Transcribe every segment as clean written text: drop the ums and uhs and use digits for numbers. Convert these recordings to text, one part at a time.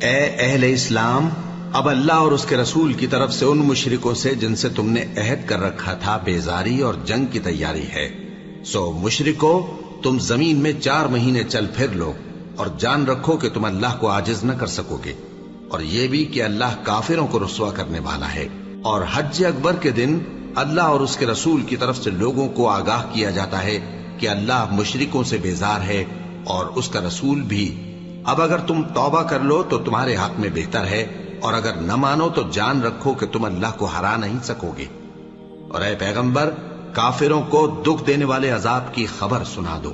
اے اہل اسلام، اب اللہ اور اس کے رسول کی طرف سے ان مشرکوں سے جن سے تم نے عہد کر رکھا تھا بیزاری اور جنگ کی تیاری ہے۔ سو مشرکو، تم زمین میں 4 مہینے چل پھر لو اور جان رکھو کہ تم اللہ کو عاجز نہ کر سکو گے، اور یہ بھی کہ اللہ کافروں کو رسوا کرنے والا ہے۔ اور حج اکبر کے دن اللہ اور اس کے رسول کی طرف سے لوگوں کو آگاہ کیا جاتا ہے کہ اللہ مشرکوں سے بیزار ہے اور اس کا رسول بھی۔ اب اگر تم توبہ کر لو تو تمہارے حق میں بہتر ہے، اور اگر نہ مانو تو جان رکھو کہ تم اللہ کو ہرا نہیں سکو گے۔ اور اے پیغمبر، کافروں کو دکھ دینے والے عذاب کی خبر سنا دو۔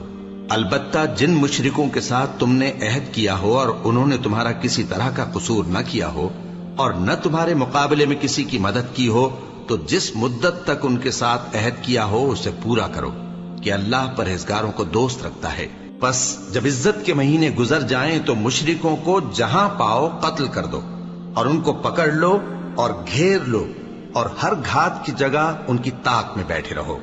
البتہ جن مشرکوں کے ساتھ تم نے عہد کیا ہو اور انہوں نے تمہارا کسی طرح کا قصور نہ کیا ہو اور نہ تمہارے مقابلے میں کسی کی مدد کی ہو، تو جس مدت تک ان کے ساتھ عہد کیا ہو اسے پورا کرو، کہ اللہ پرہیزگاروں کو دوست رکھتا ہے۔ پس جب عزت کے مہینے گزر جائیں تو مشرکوں کو جہاں پاؤ قتل کر دو، اور ان کو پکڑ لو اور گھیر لو، اور ہر گھات کی جگہ ان کی طاق میں بیٹھے رہو۔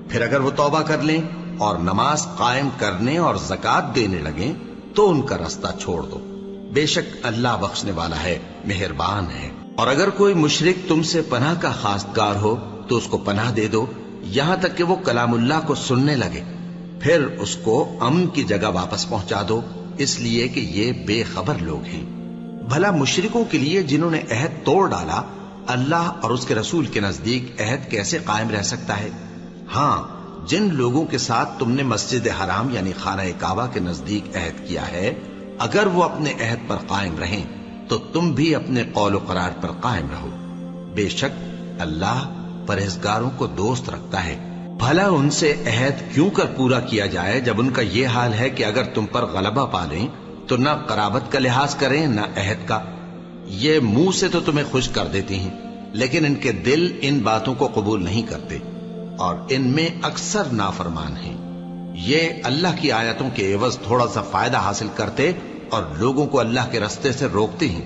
پھر اگر وہ توبہ کر لیں اور نماز قائم کرنے اور زکوٰۃ دینے لگیں تو ان کا رستہ چھوڑ دو، بے شک اللہ بخشنے والا ہے، مہربان ہے۔ اور اگر کوئی مشرک تم سے پناہ کا خواستگار ہو تو اس کو پناہ دے دو، یہاں تک کہ وہ کلام اللہ کو سننے لگے، پھر اس کو امن کی جگہ واپس پہنچا دو، اس لیے کہ یہ بے خبر لوگ ہیں۔ بھلا مشرکوں کے لیے جنہوں نے عہد توڑ ڈالا، اللہ اور اس کے رسول کے نزدیک عہد کیسے قائم رہ سکتا ہے؟ ہاں، جن لوگوں کے ساتھ تم نے مسجد حرام یعنی خانہ کعبہ کے نزدیک عہد کیا ہے، اگر وہ اپنے عہد پر قائم رہیں تو تم بھی اپنے قول و قرار پر قائم رہو، بے شک اللہ پرہیزگاروں کو دوست رکھتا ہے۔ بھلا ان سے عہد کیوں کر پورا کیا جائے جب ان کا یہ حال ہے کہ اگر تم پر غلبہ پا لیں تو نہ قرابت کا لحاظ کریں نہ عہد کا۔ یہ منہ سے تو تمہیں خوش کر دیتی ہیں، لیکن ان کے دل ان باتوں کو قبول نہیں کرتے، اور ان میں اکثر نافرمان ہیں۔ یہ اللہ کی آیتوں کے عوض تھوڑا سا فائدہ حاصل کرتے اور لوگوں کو اللہ کے رستے سے روکتے ہیں۔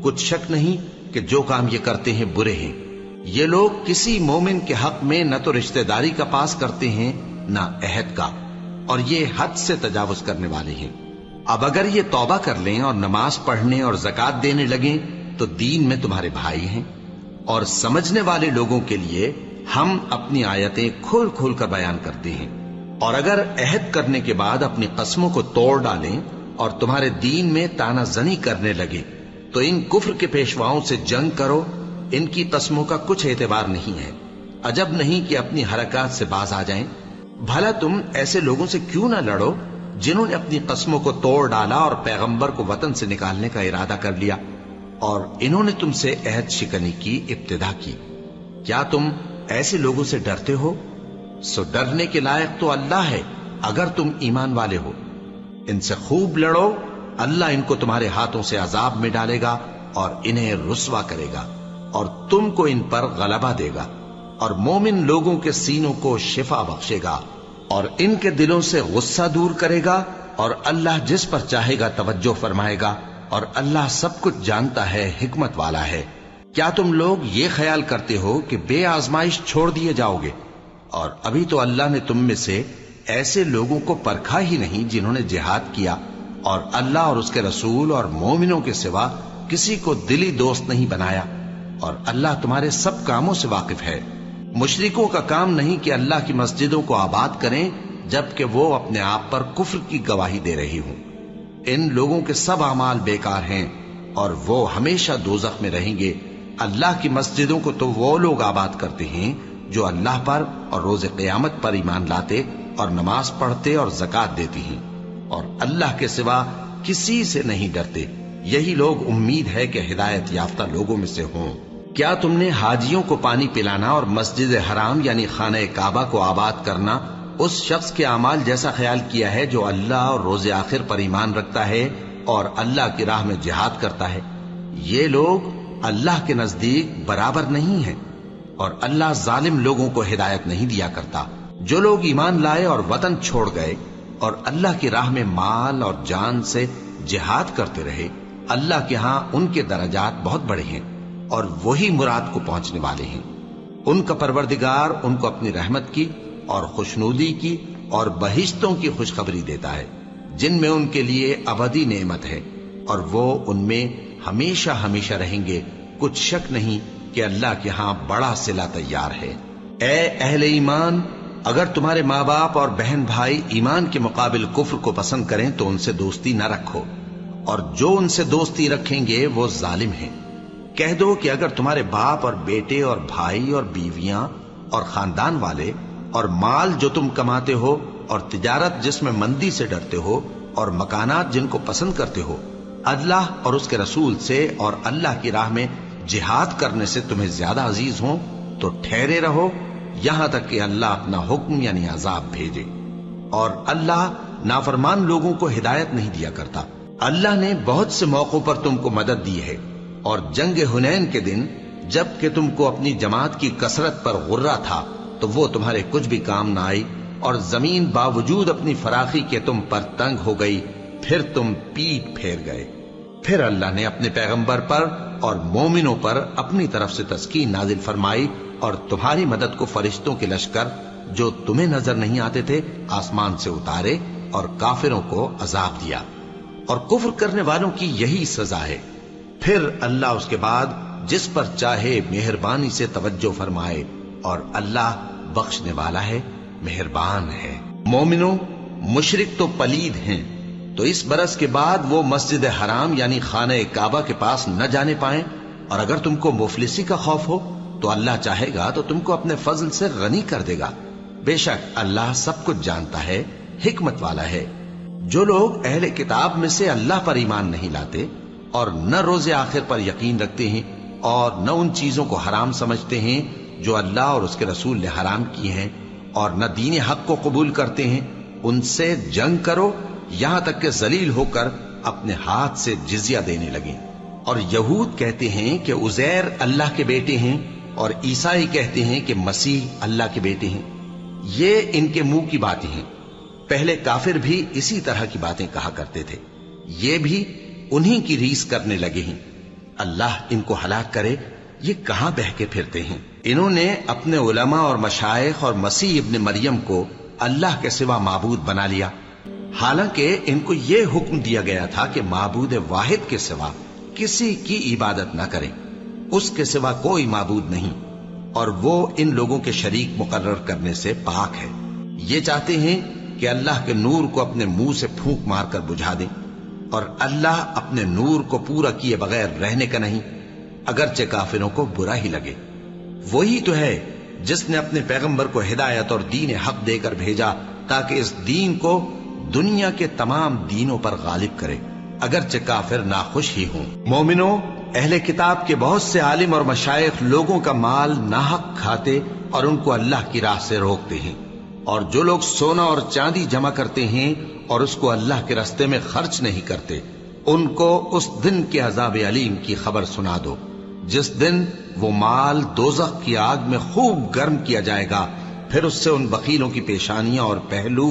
کچھ شک نہیں کہ جو کام یہ کرتے ہیں برے ہیں۔ یہ لوگ کسی مومن کے حق میں نہ تو رشتہ داری کا پاس کرتے ہیں نہ عہد کا، اور یہ حد سے تجاوز کرنے والے ہیں۔ اب اگر یہ توبہ کر لیں اور نماز پڑھنے اور زکوٰۃ دینے لگیں تو دین میں تمہارے بھائی ہیں، اور سمجھنے والے لوگوں کے لیے ہم اپنی آیتیں کھول کھول کر بیان کرتے ہیں۔ اور اگر عہد کرنے کے بعد اپنی قسموں کو توڑ ڈالیں اور تمہارے دین میں تانا زنی کرنے لگے تو ان کفر کے پیشواؤں سے جنگ کرو، ان کی قسموں کا کچھ اعتبار نہیں ہے، عجب نہیں کہ اپنی حرکات سے باز آ جائیں۔ بھلا تم ایسے لوگوں سے کیوں نہ لڑو جنہوں نے اپنی قسموں کو توڑ ڈالا اور پیغمبر کو وطن سے نکالنے کا ارادہ کر لیا، اور انہوں نے تم سے عہد شکنی کی ابتدا کی۔ کیا تم ایسے لوگوں سے ڈرتے ہو؟ سو ڈرنے کے لائق تو اللہ ہے اگر تم ایمان والے ہو۔ ان سے خوب لڑو، اللہ ان کو تمہارے ہاتھوں سے عذاب میں ڈالے گا اور انہیں رسوا کرے گا، اور تم کو ان پر غلبہ دے گا، اور مومن لوگوں کے سینوں کو شفا بخشے گا، اور ان کے دلوں سے غصہ دور کرے گا، اور اللہ جس پر چاہے گا توجہ فرمائے گا، اور اللہ سب کچھ جانتا ہے، حکمت والا ہے۔ کیا تم لوگ یہ خیال کرتے ہو کہ بے آزمائش چھوڑ دیے جاؤ گے؟ اور ابھی تو اللہ نے تم میں سے ایسے لوگوں کو پرکھا ہی نہیں جنہوں نے جہاد کیا، اور اللہ اور اس کے رسول اور مومنوں کے سوا کسی کو دلی دوست نہیں بنایا، اور اللہ تمہارے سب کاموں سے واقف ہے۔ مشرکوں کا کام نہیں کہ اللہ کی مسجدوں کو آباد کریں جبکہ وہ اپنے آپ پر کفر کی گواہی دے رہی ہوں۔ ان لوگوں کے سب اعمال بیکار ہیں اور وہ ہمیشہ دوزخ میں رہیں گے۔ اللہ کی مسجدوں کو تو وہ لوگ آباد کرتے ہیں جو اللہ پر اور روز قیامت پر ایمان لاتے اور نماز پڑھتے اور زکوٰۃ دیتے ہیں، اور اللہ کے سوا کسی سے نہیں ڈرتے۔ یہی لوگ امید ہے کہ ہدایت یافتہ لوگوں میں سے ہوں۔ کیا تم نے حاجیوں کو پانی پلانا اور مسجد حرام یعنی خانہ کعبہ کو آباد کرنا اس شخص کے اعمال جیسا خیال کیا ہے جو اللہ اور روز آخر پر ایمان رکھتا ہے اور اللہ کی راہ میں جہاد کرتا ہے؟ یہ لوگ اللہ کے نزدیک برابر نہیں ہیں، اور اللہ ظالم لوگوں کو ہدایت نہیں دیا کرتا۔ جو لوگ ایمان لائے اور وطن چھوڑ گئے اور اللہ کی راہ میں مال اور جان سے جہاد کرتے رہے، اللہ کے ہاں ان کے درجات بہت بڑے ہیں، اور وہی مراد کو پہنچنے والے ہیں۔ ان کا پروردگار ان کو اپنی رحمت کی اور خوشنودی کی اور بہشتوں کی خوشخبری دیتا ہے جن میں ان کے لیے ابدی نعمت ہے، اور وہ ان میں ہمیشہ ہمیشہ رہیں گے، کچھ شک نہیں کہ اللہ کے ہاں بڑا صلہ تیار ہے۔ اے اہل ایمان، اگر تمہارے ماں باپ اور بہن بھائی ایمان کے مقابل کفر کو پسند کریں تو ان سے دوستی نہ رکھو، اور جو ان سے دوستی رکھیں گے وہ ظالم ہیں۔ کہہ دو کہ اگر تمہارے باپ اور بیٹے اور بھائی اور بیویاں اور خاندان والے اور مال جو تم کماتے ہو اور تجارت جس میں مندی سے ڈرتے ہو اور مکانات جن کو پسند کرتے ہو اللہ اور اس کے رسول سے اور اللہ کی راہ میں جہاد کرنے سے تمہیں زیادہ عزیز ہوں تو ٹھہرے رہو یہاں تک کہ اللہ اپنا حکم یعنی عذاب بھیجے، اور اللہ نافرمان لوگوں کو ہدایت نہیں دیا کرتا۔ اللہ نے بہت سے موقعوں پر تم کو مدد دی ہے، اور جنگ حنین کے دن جب کہ تم کو اپنی جماعت کی کثرت پر غرہ تھا تو وہ تمہارے کچھ بھی کام نہ آئی، اور زمین باوجود اپنی فراخی کے تم پر تنگ ہو گئی، پھر تم پیٹ پھیر گئے۔ پھر اللہ نے اپنے پیغمبر پر اور مومنوں پر اپنی طرف سے تسکین نازل فرمائی، اور تمہاری مدد کو فرشتوں کے لشکر جو تمہیں نظر نہیں آتے تھے آسمان سے اتارے، اور کافروں کو عذاب دیا، اور کفر کرنے والوں کی یہی سزا ہے۔ پھر اللہ اس کے بعد جس پر چاہے مہربانی سے توجہ فرمائے، اور اللہ بخشنے والا ہے، مہربان ہے۔ مومنوں، مشرک تو پلید ہیں، تو اس برس کے بعد وہ مسجد حرام یعنی خانہ کعبہ کے پاس نہ جانے پائیں، اور اگر تم کو مفلسی کا خوف ہو تو اللہ چاہے گا تو تم کو اپنے فضل سے غنی کر دے گا، بے شک اللہ سب کچھ جانتا ہے، حکمت والا ہے۔ جو لوگ اہل کتاب میں سے اللہ پر ایمان نہیں لاتے اور نہ روز آخر پر یقین رکھتے ہیں اور نہ ان چیزوں کو حرام سمجھتے ہیں جو اللہ اور اس کے رسول نے حرام کی ہیں، اور نہ دین حق کو قبول کرتے ہیں، ان سے جنگ کرو یہاں تک کہ ذلیل ہو کر اپنے ہاتھ سے جزیہ دینے لگیں۔ اور یہود کہتے ہیں کہ عزیر اللہ کے بیٹے ہیں، اور عیسائی کہتے ہیں کہ مسیح اللہ کے بیٹے ہیں۔ یہ ان کے منہ کی باتیں ہیں، پہلے کافر بھی اسی طرح کی باتیں کہا کرتے تھے، یہ بھی انہی کی ریس کرنے لگے ہیں۔ اللہ ان کو ہلاک کرے، یہ کہاں بہکے پھرتے ہیں۔ انہوں نے اپنے علماء اور مشائخ اور مسیح ابن مریم کو اللہ کے سوا معبود بنا لیا، حالانکہ ان کو یہ حکم دیا گیا تھا کہ معبود واحد کے سوا کسی کی عبادت نہ کریں، اس کے سوا کوئی معبود نہیں، اور وہ ان لوگوں کے شریک مقرر کرنے سے پاک ہے۔ یہ چاہتے ہیں کہ اللہ کے نور کو اپنے منہ سے پھونک مار کر بجھا دیں، اور اللہ اپنے نور کو پورا کیے بغیر رہنے کا نہیں، اگرچہ کافروں کو برا ہی لگے۔ وہی تو ہے جس نے اپنے پیغمبر کو ہدایت اور دین حق دے کر بھیجا تاکہ اس دین کو دنیا کے تمام دینوں پر غالب کرے، اگرچہ کافر ناخوش ہی ہوں۔ مومنوں، اہل کتاب کے بہت سے عالم اور مشائخ لوگوں کا مال ناحق کھاتے اور ان کو اللہ کی راہ سے روکتے ہیں، اور جو لوگ سونا اور چاندی جمع کرتے ہیں اور اس کو اللہ کے راستے میں خرچ نہیں کرتے، ان کو اس دن کے عذاب علیم کی خبر سنا دو، جس دن وہ مال دوزخ کی آگ میں خوب گرم کیا جائے گا، پھر اس سے ان بخیلوں کی پیشانیاں اور پہلو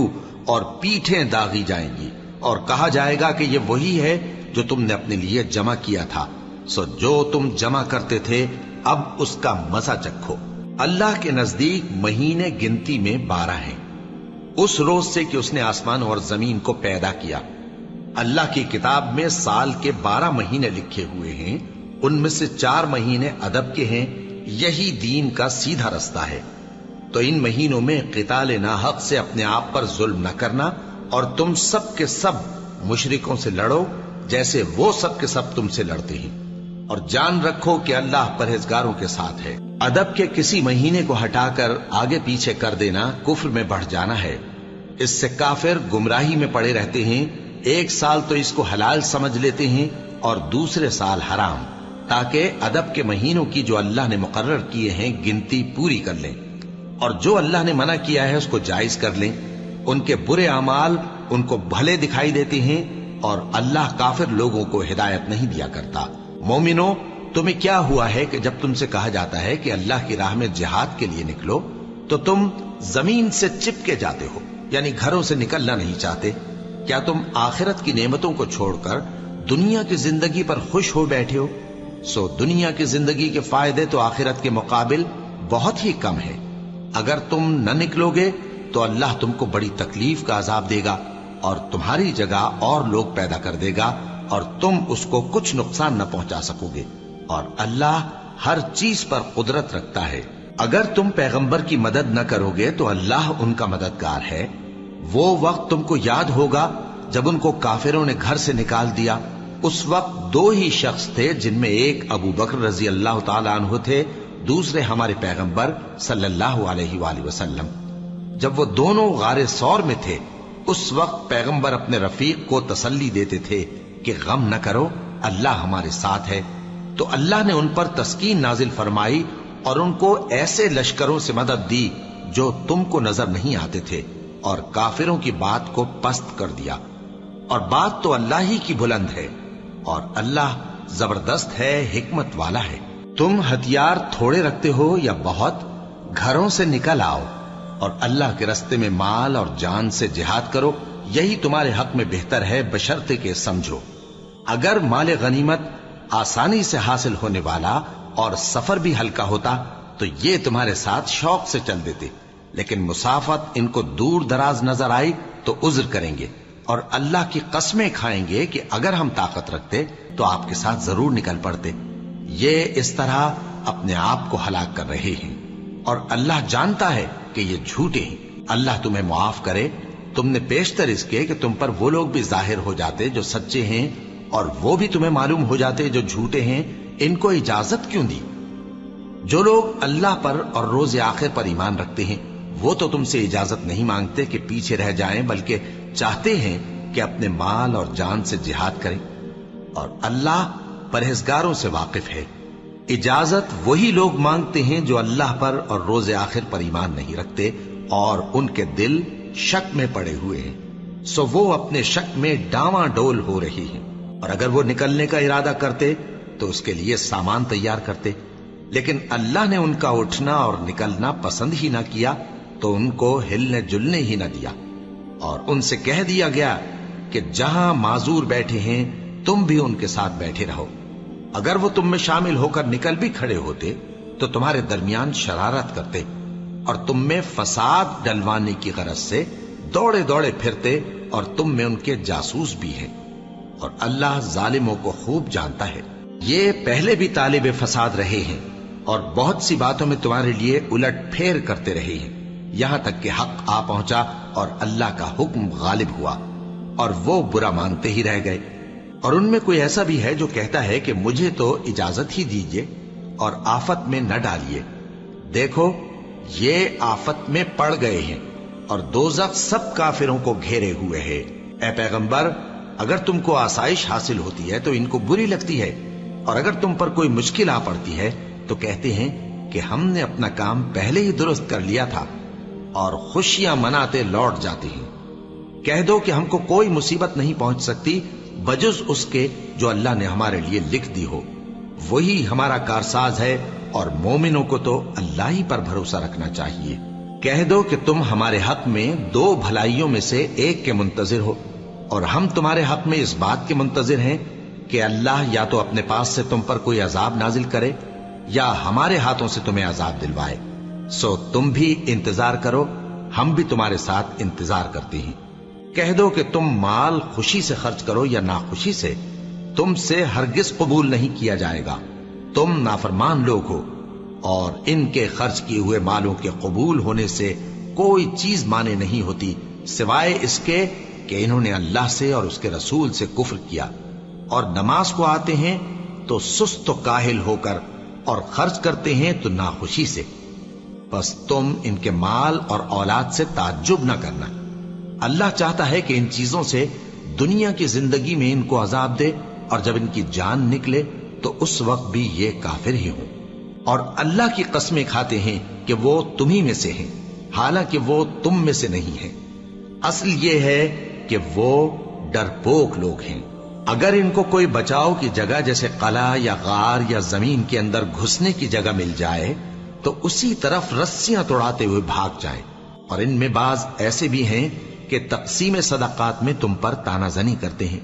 اور پیٹھیں داغی جائیں گی، اور کہا جائے گا کہ یہ وہی ہے جو تم نے اپنے لیے جمع کیا تھا، سو جو تم جمع کرتے تھے اب اس کا مزہ چکھو۔ اللہ کے نزدیک مہینے گنتی میں 12 ہیں، اس روز سے کہ اس نے آسمان اور زمین کو پیدا کیا۔ اللہ کی کتاب میں سال کے 12 مہینے لکھے ہوئے ہیں، ان میں سے 4 مہینے ادب کے ہیں، یہی دین کا سیدھا رستہ ہے۔ تو ان مہینوں میں قتال ناحق سے اپنے آپ پر ظلم نہ کرنا، اور تم سب کے سب مشرکوں سے لڑو جیسے وہ سب کے سب تم سے لڑتے ہیں، اور جان رکھو کہ اللہ پرہیزگاروں کے ساتھ ہے۔ ادب کے کسی مہینے کو ہٹا کر آگے پیچھے کر دینا کفر میں بڑھ جانا ہے، اس سے کافر گمراہی میں پڑے رہتے ہیں۔ ایک سال تو اس کو حلال سمجھ لیتے ہیں اور دوسرے سال حرام، تاکہ ادب کے مہینوں کی جو اللہ نے مقرر کیے ہیں گنتی پوری کر لیں، اور جو اللہ نے منع کیا ہے اس کو جائز کر لیں۔ ان کے برے اعمال ان کو بھلے دکھائی دیتے ہیں، اور اللہ کافر لوگوں کو ہدایت نہیں دیا کرتا۔ مومنوں، تمہیں کیا ہوا ہے کہ جب تم سے کہا جاتا ہے کہ اللہ کی راہ میں جہاد کے لیے نکلو تو تم زمین سے چپکے جاتے ہو، یعنی گھروں سے نکلنا نہیں چاہتے؟ کیا تم آخرت کی نعمتوں کو چھوڑ کر دنیا کی زندگی پر خوش ہو بیٹھے ہو؟ سو دنیا کی زندگی کے فائدے تو آخرت کے مقابل بہت ہی کم ہے۔ اگر تم نہ نکلو گے تو اللہ تم کو بڑی تکلیف کا عذاب دے گا، اور تمہاری جگہ اور لوگ پیدا کر دے گا، اور تم اس کو کچھ نقصان نہ پہنچا سکو گے، اور اللہ ہر چیز پر قدرت رکھتا ہے۔ اگر تم پیغمبر کی مدد نہ کرو گے تو اللہ ان کا مددگار ہے۔ وہ وقت تم کو یاد ہوگا جب ان کو کافروں نے گھر سے نکال دیا۔ اس وقت دو ہی شخص تھے، جن میں ایک ابو بکر رضی اللہ تعالی عنہ تھے، دوسرے ہمارے پیغمبر صلی اللہ علیہ وآلہ وسلم۔ جب وہ دونوں غار ثور میں تھے، اس وقت پیغمبر اپنے رفیق کو تسلی دیتے تھے کہ غم نہ کرو، اللہ ہمارے ساتھ ہے۔ تو اللہ نے ان پر تسکین نازل فرمائی اور ان کو ایسے لشکروں سے مدد دی جو تم کو نظر نہیں آتے تھے، اور کافروں کی بات کو پست کر دیا۔ اور بات تو اللہ ہی کی بلند ہے، اور اللہ زبردست ہے، حکمت والا ہے۔ تم ہتھیار تھوڑے رکھتے ہو یا بہت، گھروں سے نکل آؤ اور اللہ کے رستے میں مال اور جان سے جہاد کرو، یہی تمہارے حق میں بہتر ہے، بشرطے کہ سمجھو۔ اگر مال غنیمت آسانی سے حاصل ہونے والا اور سفر بھی ہلکا ہوتا تو یہ تمہارے ساتھ شوق سے چل دیتے، لیکن مسافت ان کو دور دراز نظر آئی تو عذر کریں گے، اور اللہ کی قسمیں کھائیں گے کہ اگر ہم طاقت رکھتے تو آپ کے ساتھ ضرور نکل پڑتے۔ یہ اس طرح اپنے آپ کو ہلاک کر رہے ہیں، اور اللہ جانتا ہے کہ یہ جھوٹے ہیں۔ اللہ تمہیں معاف کرے، تم نے پیشتر اس کے کہ تم پر وہ لوگ بھی ظاہر ہو جاتے جو سچے ہیں، اور وہ بھی تمہیں معلوم ہو جاتے جو جھوٹے ہیں۔ ان کو اجازت کیوں دی؟ جو لوگ اللہ پر اور روز آخر پر ایمان رکھتے ہیں وہ تو تم سے اجازت نہیں مانگتے کہ پیچھے رہ جائیں، بلکہ چاہتے ہیں کہ اپنے مال اور جان سے جہاد کریں، اور اللہ پرہیزگاروں سے واقف ہے۔ اجازت وہی لوگ مانگتے ہیں جو اللہ پر اور روز آخر پر ایمان نہیں رکھتے اور ان کے دل شک میں پڑے ہوئے ہیں، سو وہ اپنے شک میں ڈاواں ڈول ہو رہی ہیں۔ اور اگر وہ نکلنے کا ارادہ کرتے تو اس کے لیے سامان تیار کرتے، لیکن اللہ نے ان کا اٹھنا اور نکلنا پسند ہی نہ کیا تو ان کو ہلنے جلنے ہی نہ دیا، اور ان سے کہہ دیا گیا کہ جہاں معذور بیٹھے ہیں تم بھی ان کے ساتھ بیٹھے رہو۔ اگر وہ تم میں شامل ہو کر نکل بھی کھڑے ہوتے تو تمہارے درمیان شرارت کرتے اور تم میں فساد ڈلوانے کی غرض سے دوڑے دوڑے پھرتے، اور تم میں ان کے جاسوس بھی ہیں، اور اللہ ظالموں کو خوب جانتا ہے۔ یہ پہلے بھی طالب فساد رہے ہیں اور بہت سی باتوں میں تمہارے لیے الٹ پھیر کرتے رہے ہیں، یہاں تک کہ حق آ پہنچا اور اللہ کا حکم غالب ہوا، اور وہ برا مانتے ہی رہ گئے۔ اور ان میں کوئی ایسا بھی ہے جو کہتا ہے کہ مجھے تو اجازت ہی دیجیے اور آفت میں نہ ڈالیے۔ دیکھو یہ آفت میں پڑ گئے ہیں، اور دوزخ سب کافروں کو گھیرے ہوئے ہے۔ اے پیغمبر، اگر تم کو آسائش حاصل ہوتی ہے تو ان کو بری لگتی ہے، اور اگر تم پر کوئی مشکل آ پڑتی ہے تو کہتے ہیں کہ ہم نے اپنا کام پہلے ہی درست کر لیا تھا، اور خوشیاں مناتے لوٹ جاتے ہیں۔ کہہ دو کہ ہم کو کوئی مصیبت نہیں پہنچ سکتی بجز اس کے جو اللہ نے ہمارے لیے لکھ دی ہو، وہی ہمارا کارساز ہے، اور مومنوں کو تو اللہ ہی پر بھروسہ رکھنا چاہیے۔ کہہ دو کہ تم ہمارے حق میں دو بھلائیوں میں سے ایک کے منتظر ہو، اور ہم تمہارے حق میں اس بات کے منتظر ہیں کہ اللہ یا تو اپنے پاس سے تم پر کوئی عذاب نازل کرے یا ہمارے ہاتھوں سے تمہیں عذاب دلوائے، سو تم بھی انتظار کرو، ہم بھی تمہارے ساتھ انتظار کرتے ہیں۔ کہہ دو کہ تم مال خوشی سے خرچ کرو یا ناخوشی سے، تم سے ہرگز قبول نہیں کیا جائے گا، تم نافرمان لوگ ہو، اور ان کے خرچ کیے ہوئے مالوں کے قبول ہونے سے کوئی چیز مانے نہیں ہوتی سوائے اس کے کہ انہوں نے اللہ سے اور اس کے رسول سے کفر کیا، اور نماز کو آتے ہیں تو سست و کاہل ہو کر، اور خرچ کرتے ہیں تو ناخوشی سے۔ بس تم ان کے مال اور اولاد سے تعجب نہ کرنا، اللہ چاہتا ہے کہ ان چیزوں سے دنیا کی زندگی میں ان کو عذاب دے، اور جب ان کی جان نکلے تو اس وقت بھی یہ کافر ہی ہوں، اور اللہ کی قسمیں کھاتے ہیں کہ وہ تمہیں میں سے ہیں، حالانکہ وہ تم میں سے نہیں ہیں۔ اصل یہ ہے کہ وہ ڈرپوک لوگ ہیں۔ اگر ان کو کوئی بچاؤ کی جگہ جیسے قلعہ یا غار یا زمین کے اندر گھسنے کی جگہ مل جائے تو اسی طرف رسیاں توڑاتے ہوئے بھاگ جائیں، اور ان میں بعض ایسے بھی ہیں کہ تقسیم صدقات میں تم پر تانا زنی کرتے ہیں۔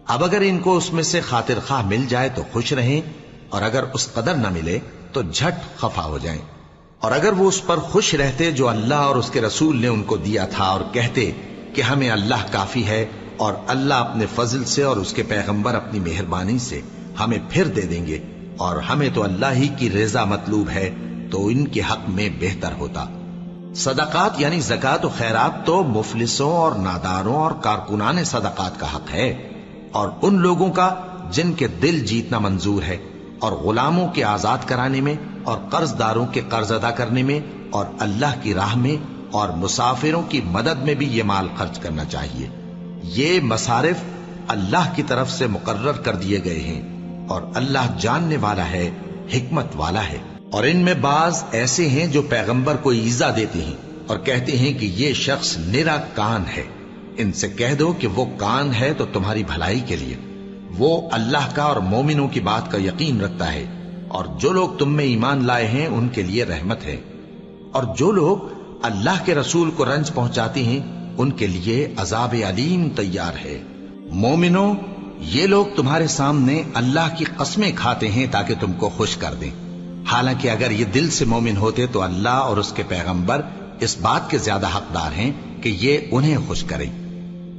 اب اگر ان کو اس میں سے خاطر خواہ مل جائے تو خوش رہیں، اور اگر اس قدر نہ ملے تو جھٹ خفا ہو جائیں۔ اور اگر وہ اس پر خوش رہتے جو اللہ اور اس کے رسول نے ان کو دیا تھا، اور کہتے کہ ہمیں اللہ کافی ہے اور اللہ اپنے فضل سے اور اس کے پیغمبر اپنی مہربانی سے ہمیں پھر دے دیں گے، اور ہمیں تو اللہ ہی کی رضا مطلوب ہے، تو ان کے حق میں بہتر ہوتا۔ صدقات یعنی زکوٰۃ و خیرات تو مفلسوں اور ناداروں اور کارکنان صدقات کا حق ہے، اور ان لوگوں کا جن کے دل جیتنا منظور ہے، اور غلاموں کے آزاد کرانے میں، اور قرض داروں کے قرض ادا کرنے میں، اور اللہ کی راہ میں اور مسافروں کی مدد میں بھی یہ مال خرچ کرنا چاہیے۔ یہ مصارف اللہ کی طرف سے مقرر کر دیے گئے ہیں، اور اللہ جاننے والا ہے، حکمت والا ہے۔ اور ان میں بعض ایسے ہیں جو پیغمبر کو ایذا دیتے ہیں اور کہتے ہیں کہ یہ شخص نرا کان ہے۔ ان سے کہہ دو کہ وہ کان ہے تو تمہاری بھلائی کے لیے، وہ اللہ کا اور مومنوں کی بات کا یقین رکھتا ہے، اور جو لوگ تم میں ایمان لائے ہیں ان کے لیے رحمت ہے، اور جو لوگ اللہ کے رسول کو رنج پہنچاتے ہیں ان کے لیے عذاب علیم تیار ہے۔ مومنوں، یہ لوگ تمہارے سامنے اللہ کی قسمیں کھاتے ہیں تاکہ تم کو خوش کر دیں، حالانکہ اگر یہ دل سے مومن ہوتے تو اللہ اور اس کے پیغمبر اس بات کے زیادہ حقدار ہیں کہ یہ انہیں خوش کریں۔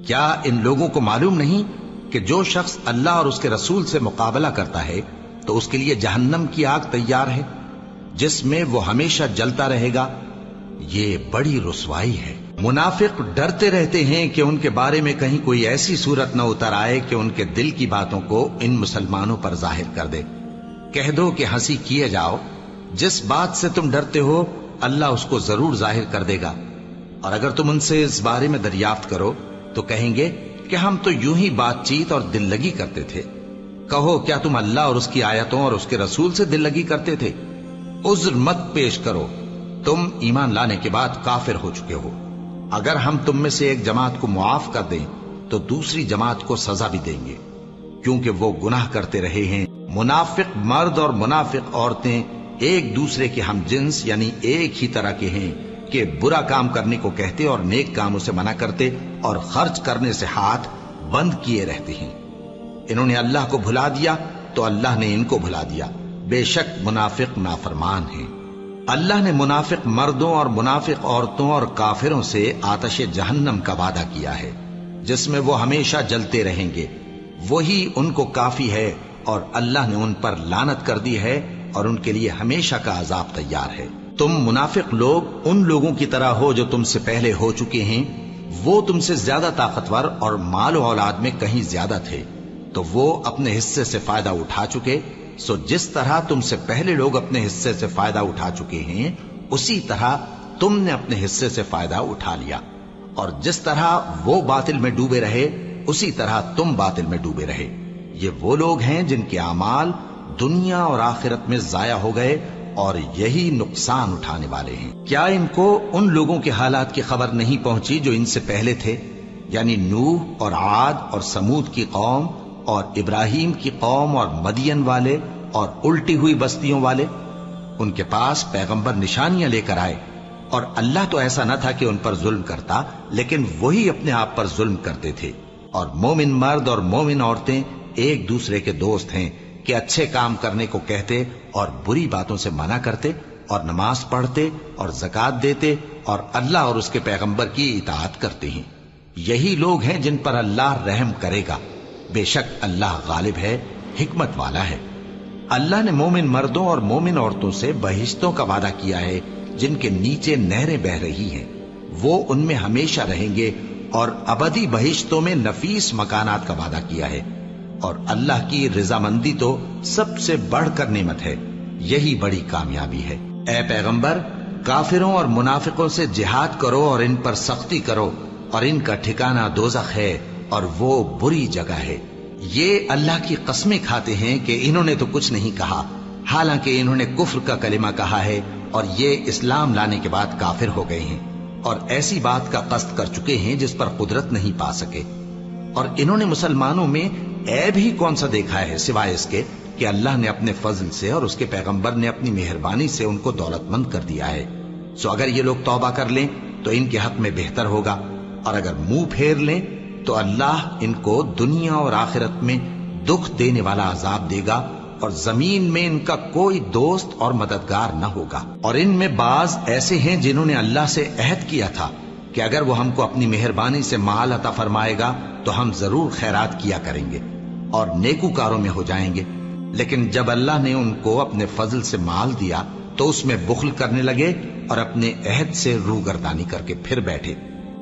کیا ان لوگوں کو معلوم نہیں کہ جو شخص اللہ اور اس کے رسول سے مقابلہ کرتا ہے تو اس کے لیے جہنم کی آگ تیار ہے، جس میں وہ ہمیشہ جلتا رہے گا؟ یہ بڑی رسوائی ہے۔ منافق ڈرتے رہتے ہیں کہ ان کے بارے میں کہیں کوئی ایسی صورت نہ اتر آئے کہ ان کے دل کی باتوں کو ان مسلمانوں پر ظاہر کر دے۔ کہہ دو کہ ہنسی کیے جاؤ، جس بات سے تم ڈرتے ہو اللہ اس کو ضرور ظاہر کر دے گا، اور اگر تم ان سے اس بارے میں دریافت کرو تو کہیں گے کہ ہم تو یوں ہی بات چیت اور دل لگی کرتے تھے۔ کہو کیا تم اللہ اور اس کی آیتوں اور اس کے رسول سے دل لگی کرتے تھے؟ عذر مت پیش کرو، تم ایمان لانے کے بعد کافر ہو چکے ہو۔ اگر ہم تم میں سے ایک جماعت کو معاف کر دیں تو دوسری جماعت کو سزا بھی دیں گے، کیونکہ وہ گناہ کرتے رہے ہیں۔ منافق مرد اور منافق عورتیں ایک دوسرے کے ہم جنس یعنی ایک ہی طرح کے ہیں کہ برا کام کرنے کو کہتے اور نیک کاموں سے منع کرتے اور خرچ کرنے سے ہاتھ بند کیے رہتے ہیں۔ انہوں نے اللہ کو بھلا دیا تو اللہ نے ان کو بھلا دیا، بے شک منافق نافرمان ہیں۔ اللہ نے منافق مردوں اور منافق عورتوں اور کافروں سے آتش جہنم کا وعدہ کیا ہے، جس میں وہ ہمیشہ جلتے رہیں گے، وہی ان کو کافی ہے، اور اللہ نے ان پر لعنت کر دی ہے اور ان کے لیے ہمیشہ کا عذاب تیار ہے۔ تم منافق لوگ ان لوگوں کی طرح ہو جو تم سے پہلے ہو چکے ہیں، وہ تم سے زیادہ طاقتور اور مال و اولاد میں کہیں زیادہ تھے، تو وہ اپنے حصے سے فائدہ اٹھا چکے، سو جس طرح تم سے پہلے لوگ اپنے حصے سے فائدہ اٹھا چکے ہیں اسی طرح تم نے اپنے حصے سے فائدہ اٹھا لیا، اور جس طرح وہ باطل میں ڈوبے رہے اسی طرح تم باطل میں ڈوبے رہے۔ یہ وہ لوگ ہیں جن کے اعمال دنیا اور آخرت میں ضائع ہو گئے اور یہی نقصان اٹھانے والے ہیں۔ کیا ان کو ان لوگوں کے حالات کی خبر نہیں پہنچی جو ان سے پہلے تھے، یعنی نوح اور عاد اور سمود کی قوم اور ابراہیم کی قوم اور مدین والے اور الٹی ہوئی بستیوں والے؟ ان کے پاس پیغمبر نشانیاں لے کر آئے، اور اللہ تو ایسا نہ تھا کہ ان پر ظلم کرتا، لیکن وہی اپنے آپ پر ظلم کرتے تھے۔ اور مومن مرد اور مومن عورتیں ایک دوسرے کے دوست ہیں کہ اچھے کام کرنے کو کہتے اور بری باتوں سے منع کرتے، اور نماز پڑھتے اور زکوٰۃ دیتے اور اللہ اور اس کے پیغمبر کی اطاعت کرتے ہیں۔ یہی لوگ ہیں جن پر اللہ رحم کرے گا، بے شک اللہ غالب ہے، حکمت والا ہے۔ اللہ نے مومن مردوں اور مومن عورتوں سے بہشتوں کا وعدہ کیا ہے جن کے نیچے نہریں بہ رہی ہیں، وہ ان میں ہمیشہ رہیں گے، اور ابدی بہشتوں میں نفیس مکانات کا وعدہ کیا ہے۔ اور اللہ کی رضامندی تو سب سے بڑھ کر نعمت ہے، یہی بڑی کامیابی ہے۔ اے پیغمبر، کافروں اور منافقوں سے جہاد کرو اور ان پر سختی کرو، اور ان کا ٹھکانہ دوزخ ہے اور وہ بری جگہ ہے۔ یہ اللہ کی قسمیں کھاتے ہیں کہ انہوں نے تو کچھ نہیں کہا، حالانکہ انہوں نے کفر کا کلمہ کہا ہے اور یہ اسلام لانے کے بعد کافر ہو گئے ہیں، اور ایسی بات کا قصد کر چکے ہیں جس پر قدرت نہیں پا سکے۔ اور انہوں نے مسلمانوں میں عیب ہی کون سا دیکھا ہے سوائے اس کے کہ اللہ نے اپنے فضل سے اور اس کے پیغمبر نے اپنی مہربانی سے ان کو دولت مند کر دیا ہے۔ سو اگر یہ لوگ توبہ کر لیں تو ان کے حق میں بہتر ہوگا، اور اگر منہ پھیر لیں تو اللہ ان کو دنیا اور آخرت میں دکھ دینے والا عذاب دے گا، اور زمین میں ان کا کوئی دوست اور مددگار نہ ہوگا۔ اور ان میں بعض ایسے ہیں جنہوں نے اللہ سے عہد کیا تھا کہ کہ اگر وہ ہم کو اپنی مہربانی سے مال عطا فرمائے گا تو ہم ضرور خیرات کیا کریں گے اور نیکوکاروں میں ہو جائیں گے، لیکن جب اللہ نے ان کو اپنے فضل سے مال دیا تو اس میں بخل کرنے لگے اور اپنے عہد سے روگردانی کر کے پھر بیٹھے،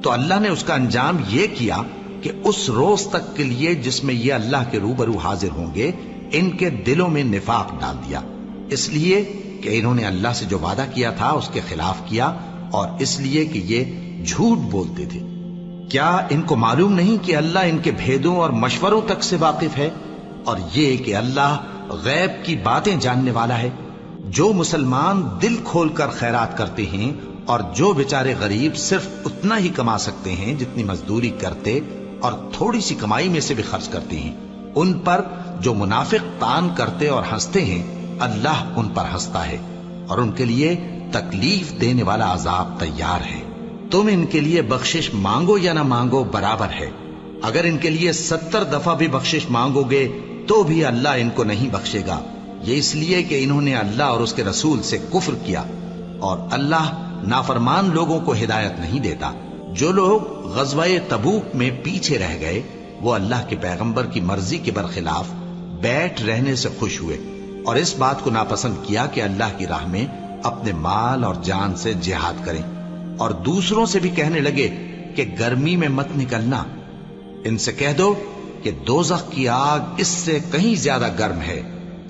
تو اللہ نے اس کا انجام یہ کیا کہ اس روز تک کے لیے جس میں یہ اللہ کے روبرو حاضر ہوں گے ان کے دلوں میں نفاق ڈال دیا، اس لیے کہ انہوں نے اللہ سے جو وعدہ کیا تھا اس کے خلاف کیا، اور اس لیے کہ یہ جھوٹ بولتے تھے۔ کیا ان کو معلوم نہیں کہ اللہ ان کے بھیدوں اور مشوروں تک سے واقف ہے، اور یہ کہ اللہ غیب کی باتیں جاننے والا ہے؟ جو مسلمان دل کھول کر خیرات کرتے ہیں اور جو بیچارے غریب صرف اتنا ہی کما سکتے ہیں جتنی مزدوری کرتے اور تھوڑی سی کمائی میں سے بھی خرچ کرتے ہیں، ان پر جو منافق تان کرتے اور ہنستے ہیں اللہ ان پر ہنستا ہے اور ان کے لیے تکلیف دینے والا عذاب تیار ہے۔ تم ان کے لیے بخشش مانگو یا نہ مانگو برابر ہے، اگر ان کے لیے 70 دفعہ بھی بخشش مانگو گے تو بھی اللہ ان کو نہیں بخشے گا، یہ اس لیے کہ انہوں نے اللہ اور اس کے رسول سے کفر کیا، اور اللہ نافرمان لوگوں کو ہدایت نہیں دیتا۔ جو لوگ غزوہ تبوک میں پیچھے رہ گئے وہ اللہ کے پیغمبر کی مرضی کے برخلاف بیٹھ رہنے سے خوش ہوئے اور اس بات کو ناپسند کیا کہ اللہ کی راہ میں اپنے مال اور جان سے جہاد کریں، اور دوسروں سے بھی کہنے لگے کہ گرمی میں مت نکلنا، ان سے کہہ دو کہ دوزخ کی آگ اس سے کہیں زیادہ گرم ہے،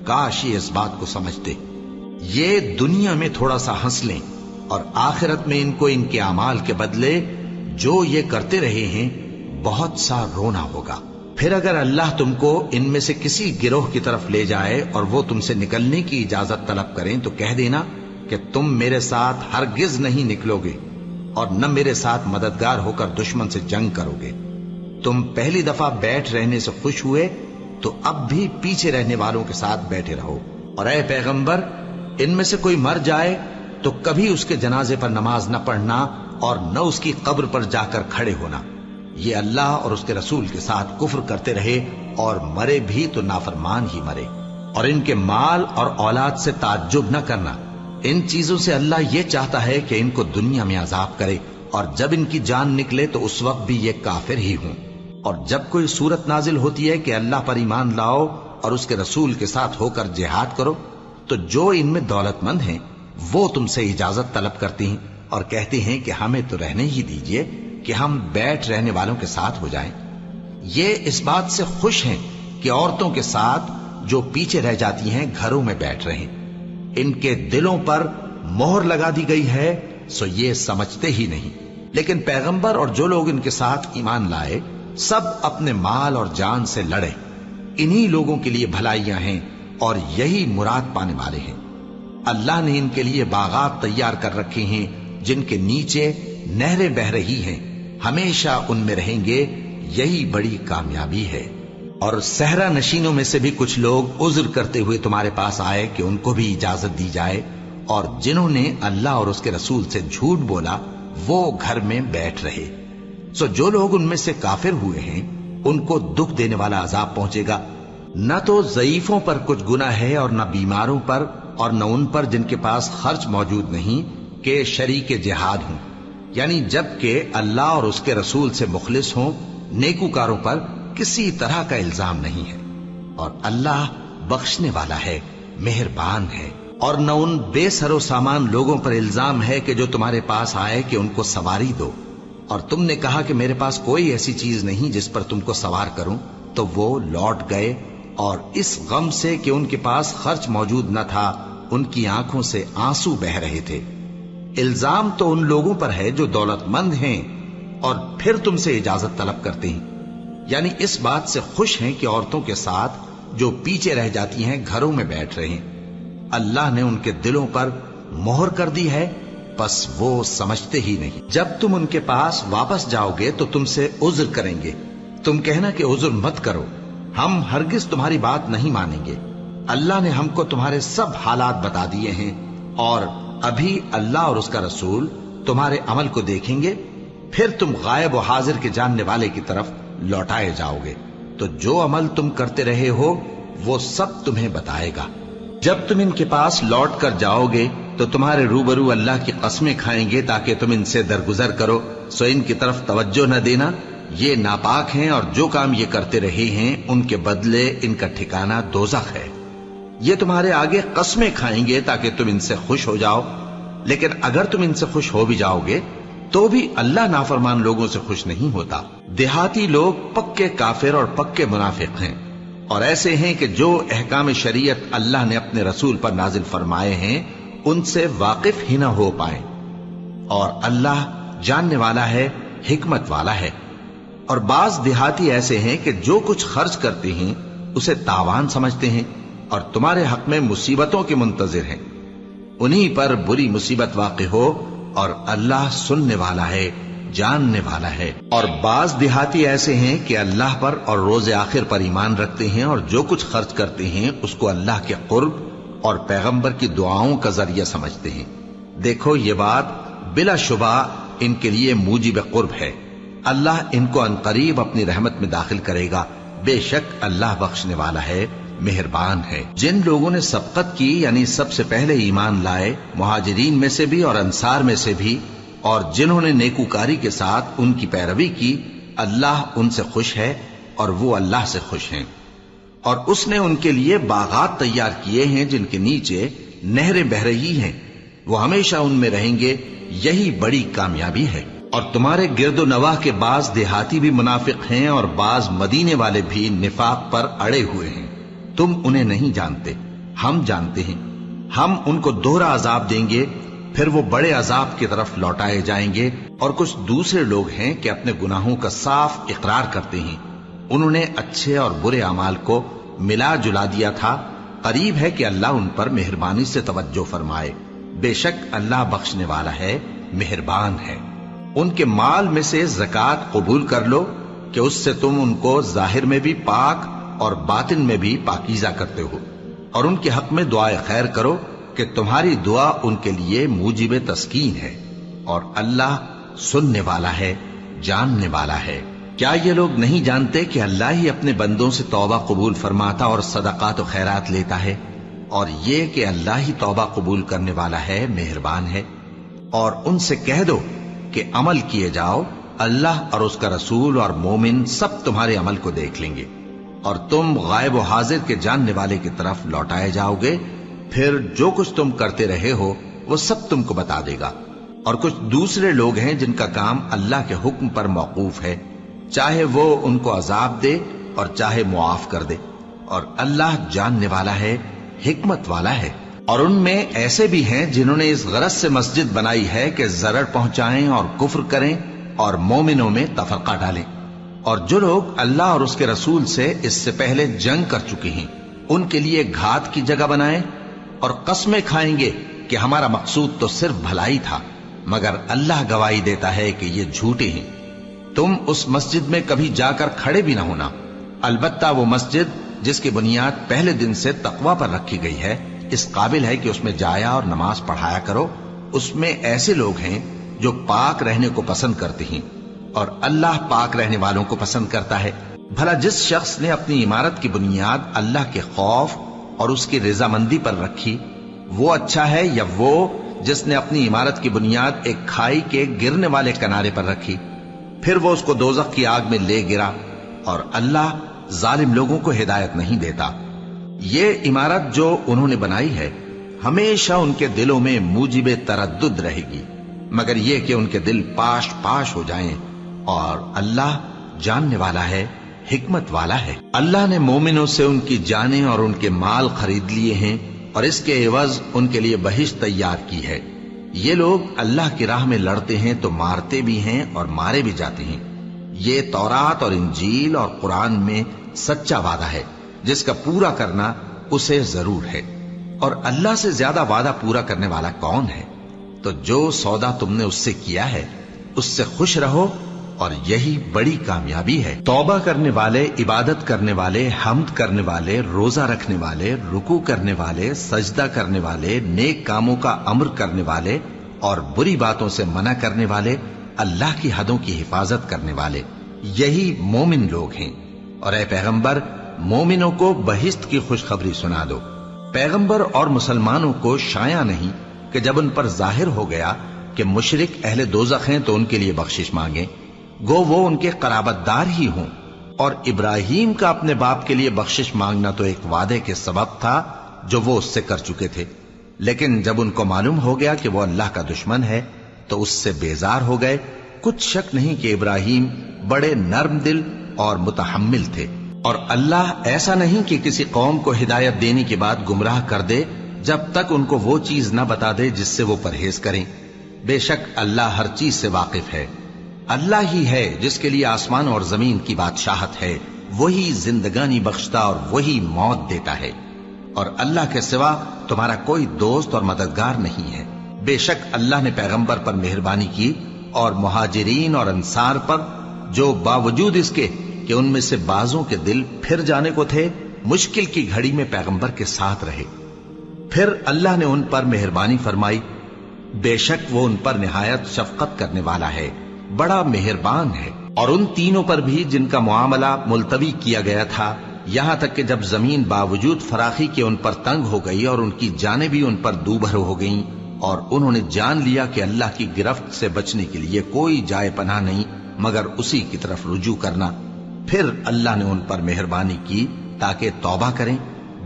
کاش یہ اس بات کو سمجھتے۔ یہ دنیا میں تھوڑا سا ہنس لیں اور آخرت میں ان کو ان کے اعمال کے بدلے جو یہ کرتے رہے ہیں بہت سا رونا ہوگا۔ پھر اگر اللہ تم کو ان میں سے کسی گروہ کی طرف لے جائے اور وہ تم سے نکلنے کی اجازت طلب کریں تو کہہ دینا کہ تم میرے ساتھ ہرگز نہیں نکلو گے اور نہ میرے ساتھ مددگار ہو کر دشمن سے جنگ کرو گے۔ تم پہلی دفعہ بیٹھ رہنے سے خوش ہوئے تو اب بھی پیچھے رہنے والوں کے ساتھ بیٹھے رہو، اور اے پیغمبر ان میں سے کوئی مر جائے تو کبھی اس کے جنازے پر نماز نہ پڑھنا اور نہ اس کی قبر پر جا کر کھڑے ہونا، یہ اللہ اور اس کے رسول کے ساتھ کفر کرتے رہے اور مرے بھی تو نافرمان ہی مرے۔ اور ان کے مال اور اولاد سے تعجب نہ کرنا، ان چیزوں سے اللہ یہ چاہتا ہے کہ ان کو دنیا میں عذاب کرے، اور جب ان کی جان نکلے تو اس وقت بھی یہ کافر ہی ہوں۔ اور جب کوئی صورت نازل ہوتی ہے کہ اللہ پر ایمان لاؤ اور اس کے رسول کے ساتھ ہو کر جہاد کرو، تو جو ان میں دولت مند ہیں وہ تم سے اجازت طلب کرتے ہیں اور کہتے ہیں کہ ہمیں تو رہنے ہی دیجئے کہ ہم بیٹھ رہنے والوں کے ساتھ ہو جائیں۔ یہ اس بات سے خوش ہیں کہ عورتوں کے ساتھ جو پیچھے رہ جاتی ہیں گھروں میں بیٹھ رہے ہیں، ان کے دلوں پر مہر لگا دی گئی ہے سو یہ سمجھتے ہی نہیں۔ لیکن پیغمبر اور جو لوگ ان کے ساتھ ایمان لائے سب اپنے مال اور جان سے لڑے، انہی لوگوں کے لیے بھلائیاں ہیں اور یہی مراد پانے والے ہیں۔ اللہ نے ان کے لیے باغات تیار کر رکھے ہیں جن کے نیچے نہریں بہ رہی ہیں، ہمیشہ ان میں رہیں گے، یہی بڑی کامیابی ہے۔ اور صحرا نشینوں میں سے بھی کچھ لوگ عذر کرتے ہوئے تمہارے پاس آئے کہ ان کو بھی اجازت دی جائے، اور جنہوں نے اللہ اور اس کے رسول سے جھوٹ بولا وہ گھر میں بیٹھ رہے۔ سو جو لوگ ان میں سے کافر ہوئے ہیں ان کو دکھ دینے والا عذاب پہنچے گا، نہ تو ضعیفوں پر کچھ گناہ ہے اور نہ بیماروں پر اور نہ ان پر جن کے پاس خرچ موجود نہیں کہ شریک جہاد ہوں، یعنی جب کہ اللہ اور اس کے رسول سے مخلص ہوں، نیکوکاروں پر کسی طرح کا الزام نہیں ہے، اور اللہ بخشنے والا ہے، مہربان ہے۔ اور نہ ان بے سر و سامان لوگوں پر الزام ہے کہ جو تمہارے پاس آئے کہ ان کو سواری دو، اور تم نے کہا کہ میرے پاس کوئی ایسی چیز نہیں جس پر تم کو سوار کروں، تو وہ لوٹ گئے، اور اس غم سے کہ ان کے پاس خرچ موجود نہ تھا ان کی آنکھوں سے آنسو بہ رہے تھے۔ الزام تو ان لوگوں پر ہے جو دولت مند ہیں اور پھر تم سے اجازت طلب کرتے ہیں، یعنی اس بات سے خوش ہیں کہ عورتوں کے ساتھ جو پیچھے رہ جاتی ہیں گھروں میں بیٹھ رہے ہیں۔ اللہ نے ان کے دلوں پر مہر کر دی ہے، بس وہ سمجھتے ہی نہیں۔ جب تم ان کے پاس واپس جاؤ گے تو تم سے عذر کریں گے، تم کہنا کہ عذر مت کرو، ہم ہرگز تمہاری بات نہیں مانیں گے۔ اللہ نے ہم کو تمہارے سب حالات بتا دیے ہیں، اور ابھی اللہ اور اس کا رسول تمہارے عمل کو دیکھیں گے، پھر تم غائب و حاضر کے جاننے والے کی طرف لوٹائے جاؤ گے، تو جو عمل تم کرتے رہے ہو وہ سب تمہیں بتائے گا۔ جب تم ان کے پاس لوٹ کر جاؤ گے تو تمہارے روبرو اللہ کی قسمیں کھائیں گے تاکہ تم ان سے درگزر کرو سو ان کی طرف توجہ نہ دینا، یہ ناپاک ہیں اور جو کام یہ کرتے رہے ہیں ان کے بدلے ان کا ٹھکانہ دوزخ ہے۔ یہ تمہارے آگے قسمیں کھائیں گے تاکہ تم ان سے خوش ہو جاؤ، لیکن اگر تم ان سے خوش ہو بھی جاؤ گے تو بھی اللہ نافرمان لوگوں سے خوش نہیں ہوتا۔ دیہاتی لوگ پکے کافر اور پکے منافق ہیں، اور ایسے ہیں کہ جو احکام شریعت اللہ نے اپنے رسول پر نازل فرمائے ہیں ان سے واقف ہی نہ ہو پائیں، اور اللہ جاننے والا ہے، حکمت والا ہے۔ اور بعض دیہاتی ایسے ہیں کہ جو کچھ خرچ کرتے ہیں اسے تاوان سمجھتے ہیں اور تمہارے حق میں مصیبتوں کے منتظر ہیں، انہی پر بری مصیبت واقع ہو، اور اللہ سننے والا ہے، جاننے والا ہے۔ اور بعض دیہاتی ایسے ہیں کہ اللہ پر اور روز آخر پر ایمان رکھتے ہیں، اور جو کچھ خرچ کرتے ہیں اس کو اللہ کے قرب اور پیغمبر کی دعاؤں کا ذریعہ سمجھتے ہیں۔ دیکھو یہ بات بلا شبہ ان کے لیے موجب قرب ہے، اللہ ان کو عنقریب اپنی رحمت میں داخل کرے گا، بے شک اللہ بخشنے والا ہے، مہربان ہے۔ جن لوگوں نے سبقت کی یعنی سب سے پہلے ایمان لائے، مہاجرین میں سے بھی اور انصار میں سے بھی، اور جنہوں نے نیکوکاری کے ساتھ ان کی پیروی کی، اللہ ان سے خوش ہے اور وہ اللہ سے خوش ہیں۔ اور اس نے ان کے لیے باغات تیار کیے ہیں جن کے نیچے نہریں بہ رہی ہیں، وہ ہمیشہ ان میں رہیں گے، یہی بڑی کامیابی ہے۔ اور تمہارے گرد و نواح کے بعض دیہاتی بھی منافق ہیں اور بعض مدینے والے بھی نفاق پر اڑے ہوئے ہیں، تم انہیں نہیں جانتے، ہم جانتے ہیں۔ ہم ان کو دوہرا عذاب دیں گے، پھر وہ بڑے عذاب کی طرف لوٹائے جائیں گے۔ اور کچھ دوسرے لوگ ہیں کہ اپنے گناہوں کا صاف اقرار کرتے ہیں، انہوں نے اچھے اور برے اعمال کو ملا جلا دیا تھا، قریب ہے کہ اللہ ان پر مہربانی سے توجہ فرمائے، بے شک اللہ بخشنے والا ہے، مہربان ہے۔ ان کے مال میں سے زکوٰۃ قبول کر لو کہ اس سے تم ان کو ظاہر میں بھی پاک اور باطن میں بھی پاکیزہ کرتے ہو، اور ان کے حق میں دعائے خیر کرو کہ تمہاری دعا ان کے لیے موجب تسکین ہے، اور اللہ سننے والا ہے، جاننے والا ہے۔ کیا یہ لوگ نہیں جانتے کہ اللہ ہی اپنے بندوں سے توبہ قبول فرماتا اور صدقات و خیرات لیتا ہے، اور یہ کہ اللہ ہی توبہ قبول کرنے والا ہے، مہربان ہے۔ اور ان سے کہہ دو کہ عمل کیے جاؤ، اللہ اور اس کا رسول اور مومن سب تمہارے عمل کو دیکھ لیں گے، اور تم غائب و حاضر کے جاننے والے کی طرف لوٹائے جاؤ گے، پھر جو کچھ تم کرتے رہے ہو وہ سب تم کو بتا دے گا۔ اور کچھ دوسرے لوگ ہیں جن کا کام اللہ کے حکم پر موقوف ہے، چاہے وہ ان کو عذاب دے اور چاہے معاف کر دے، اور اللہ جاننے والا ہے، حکمت والا ہے۔ اور ان میں ایسے بھی ہیں جنہوں نے اس غرض سے مسجد بنائی ہے کہ ضرر پہنچائیں اور کفر کریں اور مومنوں میں تفرقہ ڈالیں، اور جو لوگ اللہ اور اس کے رسول سے اس سے پہلے جنگ کر چکے ہیں ان کے لیے گھات کی جگہ بنائیں، اور قسمیں کھائیں گے کہ ہمارا مقصود تو صرف بھلائی تھا، مگر اللہ گواہی دیتا ہے کہ یہ جھوٹے ہیں۔ تم اس مسجد میں کبھی جا کر کھڑے بھی نہ ہونا، البتہ وہ مسجد جس کی بنیاد پہلے دن سے تقوی پر رکھی گئی ہے اس قابل ہے کہ اس میں جایا اور نماز پڑھایا کرو۔ اس میں ایسے لوگ ہیں جو پاک رہنے کو پسند کرتے ہیں، اور اللہ پاک رہنے والوں کو پسند کرتا ہے۔ بھلا جس شخص نے اپنی عمارت کی بنیاد اللہ کے خوف اور اس کی رضامندی پر رکھی، وہ اچھا ہے یا وہ جس نے اپنی عمارت کی بنیاد ایک کھائی کے گرنے والے کنارے پر رکھی، پھر وہ اس کو دوزخ کی آگ میں لے گرا، اور اللہ ظالم لوگوں کو ہدایت نہیں دیتا۔ یہ عمارت جو انہوں نے بنائی ہے ہمیشہ ان کے دلوں میں موجب تردد رہے گی، مگر یہ کہ ان کے دل پاش پاش ہو جائیں، اور اللہ جاننے والا ہے، حکمت والا ہے۔ اللہ نے مومنوں سے ان کی جانیں اور ان کے مال خرید لیے ہیں، اور اس کے عوض ان کے لیے بہشت تیار کی ہے۔ یہ لوگ اللہ کی راہ میں لڑتے ہیں تو مارتے بھی ہیں اور مارے بھی جاتے ہیں۔ یہ تورات اور انجیل اور قرآن میں سچا وعدہ ہے جس کا پورا کرنا اسے ضرور ہے، اور اللہ سے زیادہ وعدہ پورا کرنے والا کون ہے؟ تو جو سودا تم نے اس سے کیا ہے اس سے خوش رہو، اور یہی بڑی کامیابی ہے۔ توبہ کرنے والے، عبادت کرنے والے، حمد کرنے والے، روزہ رکھنے والے، رکوع کرنے والے، سجدہ کرنے والے، نیک کاموں کا امر کرنے والے اور بری باتوں سے منع کرنے والے، اللہ کی حدوں کی حفاظت کرنے والے، یہی مومن لوگ ہیں۔ اور اے پیغمبر، مومنوں کو بہشت کی خوشخبری سنا دو۔ پیغمبر اور مسلمانوں کو شایع نہیں کہ جب ان پر ظاہر ہو گیا کہ مشرک اہل دوزخ ہیں تو ان کے لیے بخشش مانگیں، گو وہ ان کے قرابت دار ہی ہوں۔ اور ابراہیم کا اپنے باپ کے لیے بخشش مانگنا تو ایک وعدے کے سبب تھا جو وہ اس سے کر چکے تھے، لیکن جب ان کو معلوم ہو گیا کہ وہ اللہ کا دشمن ہے تو اس سے بیزار ہو گئے۔ کچھ شک نہیں کہ ابراہیم بڑے نرم دل اور متحمل تھے، اور اللہ ایسا نہیں کہ کسی قوم کو ہدایت دینے کے بعد گمراہ کر دے جب تک ان کو وہ چیز نہ بتا دے جس سے وہ پرہیز کریں۔ بے شک اللہ ہر چیز سے واقف ہے۔ اللہ ہی ہے جس کے لیے آسمان اور زمین کی بادشاہت ہے، وہی زندگانی بخشتا اور وہی موت دیتا ہے، اور اللہ کے سوا تمہارا کوئی دوست اور مددگار نہیں ہے۔ بے شک اللہ نے پیغمبر پر مہربانی کی اور مہاجرین اور انصار پر، جو باوجود اس کے کہ ان میں سے بعضوں کے دل پھر جانے کو تھے، مشکل کی گھڑی میں پیغمبر کے ساتھ رہے۔ پھر اللہ نے ان پر مہربانی فرمائی، بے شک وہ ان پر نہایت شفقت کرنے والا ہے، بڑا مہربان ہے۔ اور ان تینوں پر بھی جن کا معاملہ ملتوی کیا گیا تھا، یہاں تک کہ جب زمین باوجود فراخی کے ان پر تنگ ہو گئی اور ان کی جانیں بھی ان پر دوبھر ہو گئیں، اور انہوں نے جان لیا کہ اللہ کی گرفت سے بچنے کے لیے کوئی جائے پناہ نہیں مگر اسی کی طرف رجوع کرنا، پھر اللہ نے ان پر مہربانی کی تاکہ توبہ کریں۔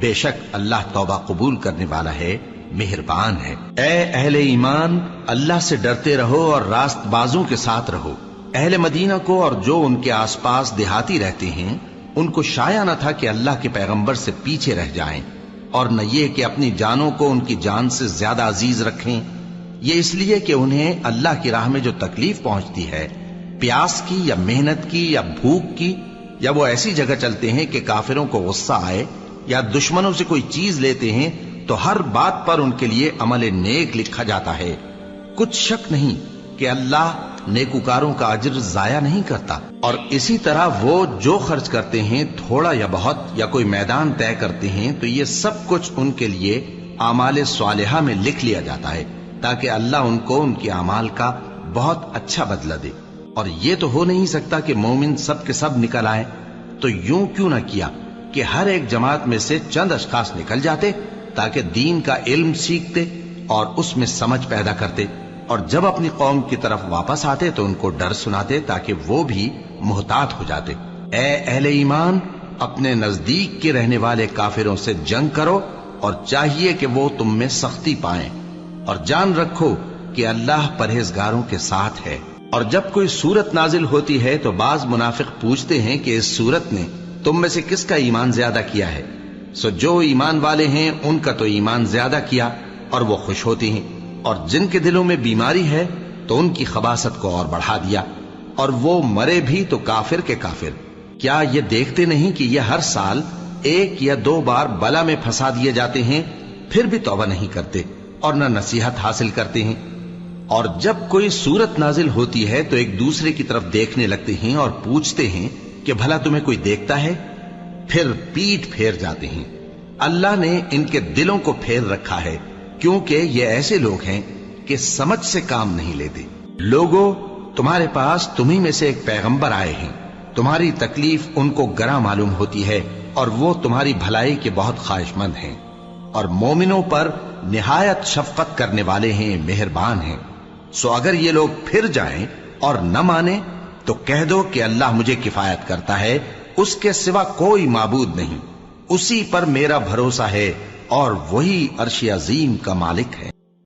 بے شک اللہ توبہ قبول کرنے والا ہے، مہربان ہے۔ اے اہل ایمان، اللہ سے ڈرتے رہو اور راست بازوں کے ساتھ رہو۔ اہل مدینہ کو اور جو ان کے آس پاس دیہاتی رہتے ہیں، ان کو شایع نہ تھا کہ اللہ کے پیغمبر سے پیچھے رہ جائیں، اور نہ یہ کہ اپنی جانوں کو ان کی جان سے زیادہ عزیز رکھیں۔ یہ اس لیے کہ انہیں اللہ کی راہ میں جو تکلیف پہنچتی ہے، پیاس کی یا محنت کی یا بھوک کی، یا وہ ایسی جگہ چلتے ہیں کہ کافروں کو غصہ آئے، یا دشمنوں سے کوئی چیز لیتے ہیں، تو ہر بات پر ان کے لیے عمل نیک لکھا جاتا ہے۔ کچھ شک نہیں کہ اللہ نیکوکاروں کا اجر ضائع نہیں کرتا۔ اور اسی طرح وہ جو خرچ کرتے ہیں، تھوڑا یا بہت، یا کوئی میدان طے کرتے ہیں، تو یہ سب کچھ ان کے لیے اعمال صالحہ میں لکھ لیا جاتا ہے، تاکہ اللہ ان کو ان کے اعمال کا بہت اچھا بدلہ دے۔ اور یہ تو ہو نہیں سکتا کہ مومن سب کے سب نکل آئیں، تو یوں کیوں نہ کیا کہ ہر ایک جماعت میں سے چند اشخاص نکل جاتے تاکہ دین کا علم سیکھتے اور اس میں سمجھ پیدا کرتے، اور جب اپنی قوم کی طرف واپس آتے تو ان کو ڈر سناتے تاکہ وہ بھی محتاط ہو جاتے۔ اے اہل ایمان، اپنے نزدیک کے رہنے والے کافروں سے جنگ کرو، اور چاہیے کہ وہ تم میں سختی پائیں، اور جان رکھو کہ اللہ پرہیزگاروں کے ساتھ ہے۔ اور جب کوئی سورت نازل ہوتی ہے تو بعض منافق پوچھتے ہیں کہ اس سورت نے تم میں سے کس کا ایمان زیادہ کیا ہے؟ سو جو ایمان والے ہیں ان کا تو ایمان زیادہ کیا، اور وہ خوش ہوتے ہیں، اور جن کے دلوں میں بیماری ہے تو ان کی خباثت کو اور بڑھا دیا، اور وہ مرے بھی تو کافر کے کافر۔ کیا یہ دیکھتے نہیں کہ یہ ہر سال 1 یا 2 بار بلا میں پھنسا دیے جاتے ہیں، پھر بھی توبہ نہیں کرتے اور نہ نصیحت حاصل کرتے ہیں؟ اور جب کوئی سورت نازل ہوتی ہے تو ایک دوسرے کی طرف دیکھنے لگتے ہیں اور پوچھتے ہیں کہ بھلا تمہیں کوئی دیکھتا ہے؟ پھر پیٹ پھیر جاتے ہیں۔ اللہ نے ان کے دلوں کو پھیر رکھا ہے، کیونکہ یہ ایسے لوگ ہیں کہ سمجھ سے کام نہیں لیتے۔ لوگوں، تمہارے پاس تمہیں میں سے ایک پیغمبر آئے ہیں، تمہاری تکلیف ان کو گراں معلوم ہوتی ہے، اور وہ تمہاری بھلائی کے بہت خواہش مند ہیں، اور مومنوں پر نہایت شفقت کرنے والے ہیں، مہربان ہیں۔ سو اگر یہ لوگ پھر جائیں اور نہ مانیں تو کہہ دو کہ اللہ مجھے کفایت کرتا ہے، اس کے سوا کوئی معبود نہیں، اسی پر میرا بھروسہ ہے، اور وہی عرش عظیم کا مالک ہے۔